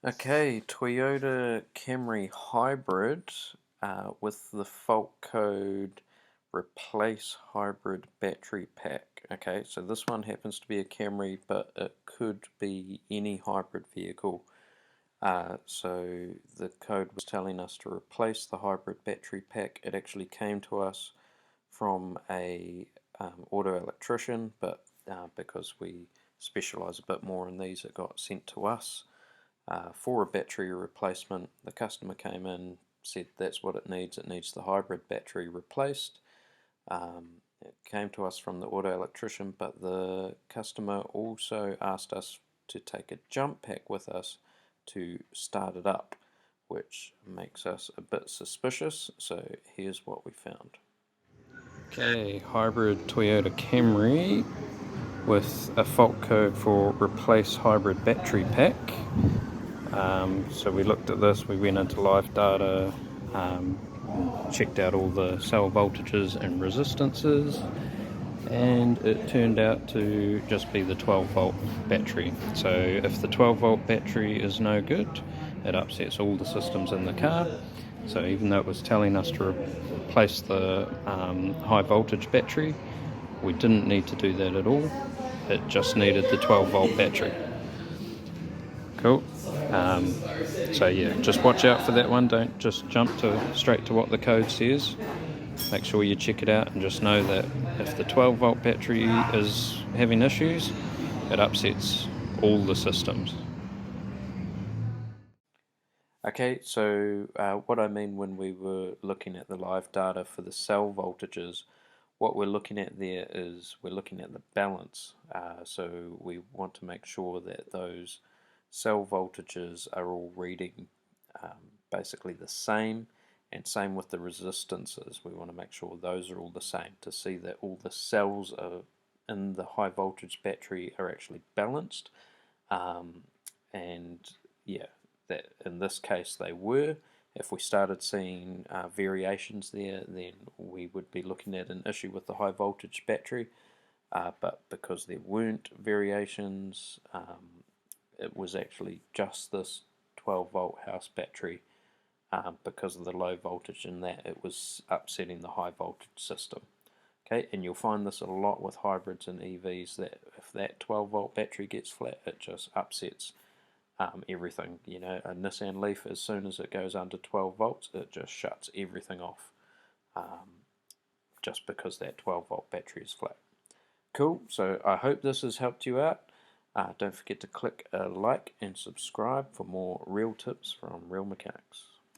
Okay, Toyota Camry Hybrid with the fault code replace hybrid battery pack. Okay, so this one happens to be a Camry, but it could be any hybrid vehicle. So the code was telling us to replace the hybrid battery pack. It actually came to us from a auto electrician, but because we specialize a bit more in these, it got sent to us for a battery replacement. The customer came in, said that's what it needs the hybrid battery replaced. It came to us from the auto electrician, but the customer also asked us to take a jump pack with us to start it up, which makes us a bit suspicious. So here's what we found. Okay, hybrid Toyota Camry with a fault code for replace hybrid battery pack. So we looked at this, we went into live data, checked out all the cell voltages and resistances, and it turned out to just be the 12 volt battery. So if the 12 volt battery is no good, it upsets all the systems in the car. So even though it was telling us to replace the high voltage battery, we didn't need to do that at all. It just needed the 12 volt battery. Cool. So yeah, just watch out for that one. Don't just jump straight to what the code says. Make sure you check it out and just know that if the 12 volt battery is having issues, it upsets all the systems. Okay, so what I mean when we were looking at the live data for the cell voltages, what we're looking at there is we're looking at the balance. So we want to make sure that those cell voltages are all reading basically the same, and same with the resistances. We want to make sure those are all the same to see that all the cells are in the high voltage battery are actually balanced. And yeah, that in this case they were. If we started seeing variations there, then we would be looking at an issue with the high voltage battery. But because there weren't variations, it was actually just this 12 volt house battery. Because of the low voltage in that, it was upsetting the high voltage system. Okay, and you'll find this a lot with hybrids and EVs, that if that 12 volt battery gets flat, it just upsets everything. You know, a Nissan Leaf, as soon as it goes under 12 volts, it just shuts everything off, just because that 12 volt battery is flat. Cool, so I hope this has helped you out. Don't forget to click a like and subscribe for more real tips from Real Mechanics.